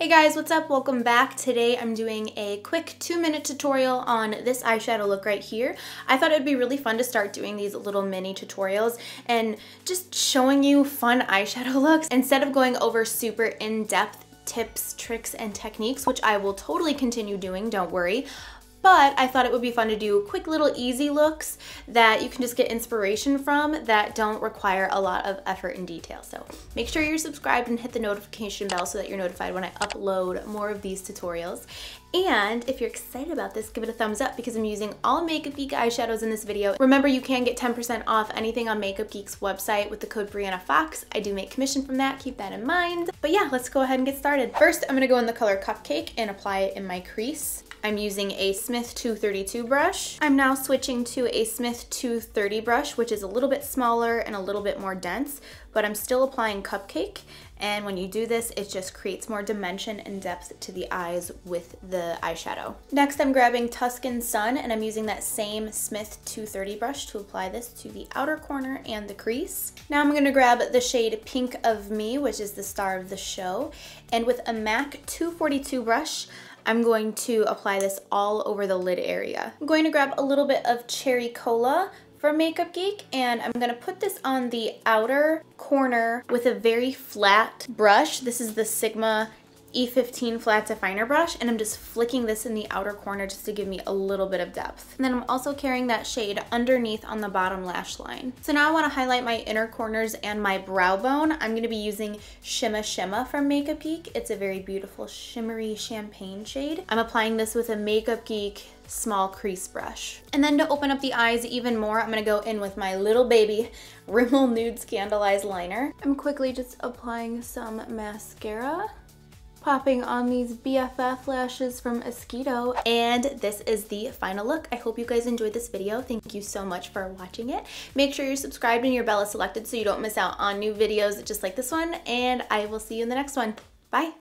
Hey guys, what's up? Welcome back. Today I'm doing a quick 2-minute tutorial on this eyeshadow look right here. I thought it would be really fun to start doing these little mini tutorials and just showing you fun eyeshadow looks instead of going over super in-depth tips, tricks, and techniques, which I will totally continue doing, don't worry. But I thought it would be fun to do quick little easy looks that you can just get inspiration from that don't require a lot of effort and detail. So make sure you're subscribed and hit the notification bell so that you're notified when I upload more of these tutorials. And if you're excited about this, give it a thumbs up because I'm using all Makeup Geek eyeshadows in this video. Remember, you can get 10% off anything on Makeup Geek's website with the code Brianna Fox. I do make commission from that, keep that in mind. But yeah, let's go ahead and get started. First, I'm gonna go in the color Cupcake and apply it in my crease. I'm using a Smith 232 brush. I'm now switching to a Smith 230 brush, which is a little bit smaller and a little bit more dense, but I'm still applying Cupcake. And when you do this, it just creates more dimension and depth to the eyes with the eyeshadow. Next, I'm grabbing Tuscan Sun, and I'm using that same Smith 230 brush to apply this to the outer corner and the crease. Now I'm gonna grab the shade Pink of Me, which is the star of the show, and with a MAC 242 brush, I'm going to apply this all over the lid area. I'm going to grab a little bit of Cherry Cola from Makeup Geek, and I'm gonna put this on the outer corner with a very flat brush. This is the Sigma E15 flat definer brush, and I'm just flicking this in the outer corner just to give me a little bit of depth. And then I'm also carrying that shade underneath on the bottom lash line. So now I want to highlight my inner corners and my brow bone. I'm going to be using Shimma Shimma from Makeup Geek. It's a very beautiful shimmery champagne shade. I'm applying this with a Makeup Geek small crease brush. And then to open up the eyes even more, I'm gonna go in with my little baby Rimmel Nude Scandalized liner. I'm quickly just applying some mascara, popping on these BFF lashes from Esquito, and this is the final look. I hope you guys enjoyed this video. Thank you so much for watching it. Make sure you're subscribed and your bell is selected so you don't miss out on new videos just like this one, and I will see you in the next one. Bye!